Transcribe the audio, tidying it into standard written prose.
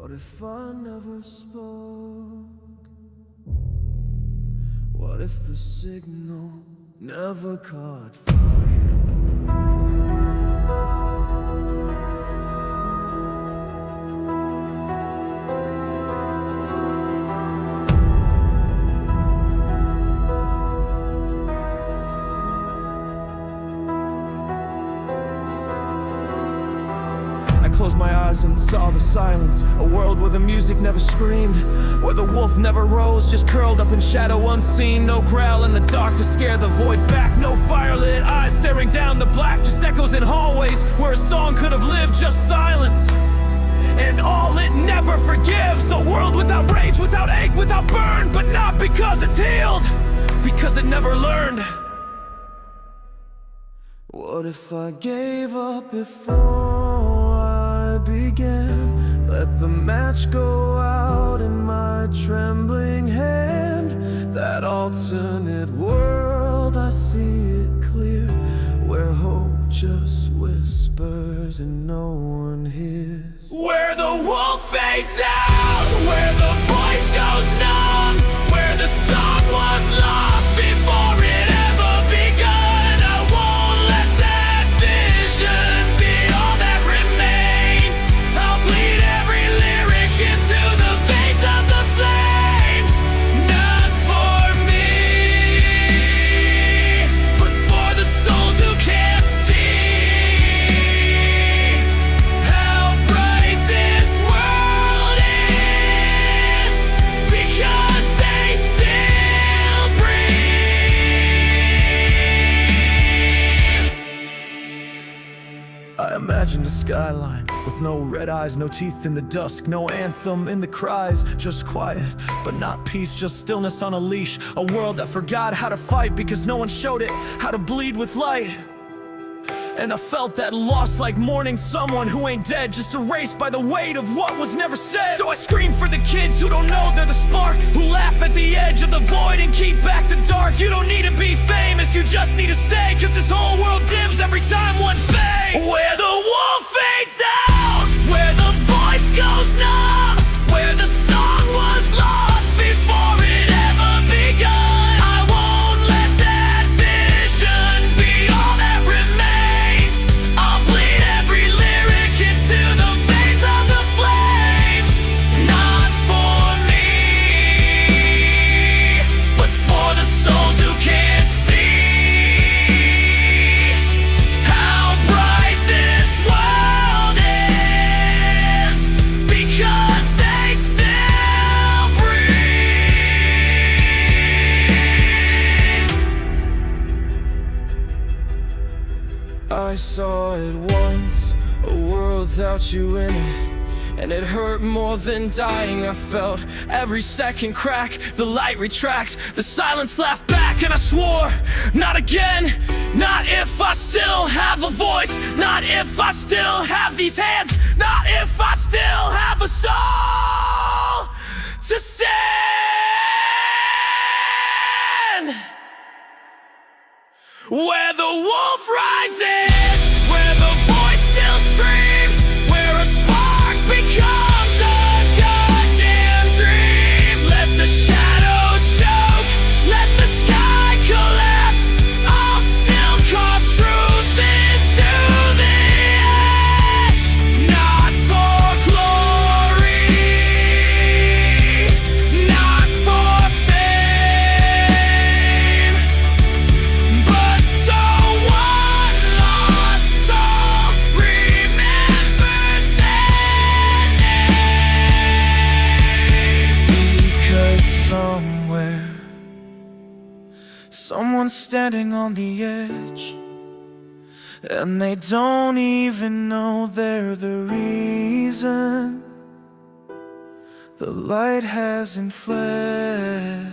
What if I never spoke? What if the signal never caught fire? I closed my eyes and saw the silence, a world where the music never screamed, where the wolf never rose, just curled up in shadow unseen. No growl in the dark to scare the void back, no firelit eyes staring down the black, just echoes in hallways where a song could have lived, just silence. And all it never forgives, a world without rage, without ache, without burn, but not because it's healed, because it never learned. What if I gave up before I began? Let the match go out in my trembling hand. That alternate world, I see it clear, where hope just whispers and no one hears. Where the wolf fades out, where the voice goes numb, where the song was lost before it ever begun. I won't let that vision be all that remains. I'll bleed every lyric into the veins of the flames. Not for me, but for the souls who can't see how bright this world is, because they still breathe. I imagined a skyline with no red eyes, no teeth in the dusk, no anthem in the cries, just quiet, but not peace, just stillness on a leash. A world that forgot how to fight because no one showed it how to bleed with light. And I felt that loss like mourning someone who ain't dead, just erased by the weight of what was never said. So I scream for the kids who don't know they're the spark, who laugh at the edge of the void and keep back the dark. You don't need to be famous, you just need to stay, cause this whole world dims every time one fades. Where the wolf fades out, where the voice goes numb, where the song was lost before it ever begun. I won't let that vision be all that remains. I'll bleed every lyric into the veins of the flames. Not for me, but for the souls who can't see how bright this world is, because they still breathe. I saw it once, a world without you in it, and it hurt more than dying. I felt every second crack, the light retract, the silence laughed back, and I swore, not again, not if I still have a voice, not if I still have these hands, not if I still have a soul to stand. Where the wolf rises, where the voice still screams, where a spark becomes a goddamn dream. Let the shadow choke, let the sky collapse, I'll still carve truth into the ash. Not for glory, not for fame, but so one lost soul remembers their name. Because somewhere, someone's standing on the edge, and they don't even know they're the reason the light hasn't fled.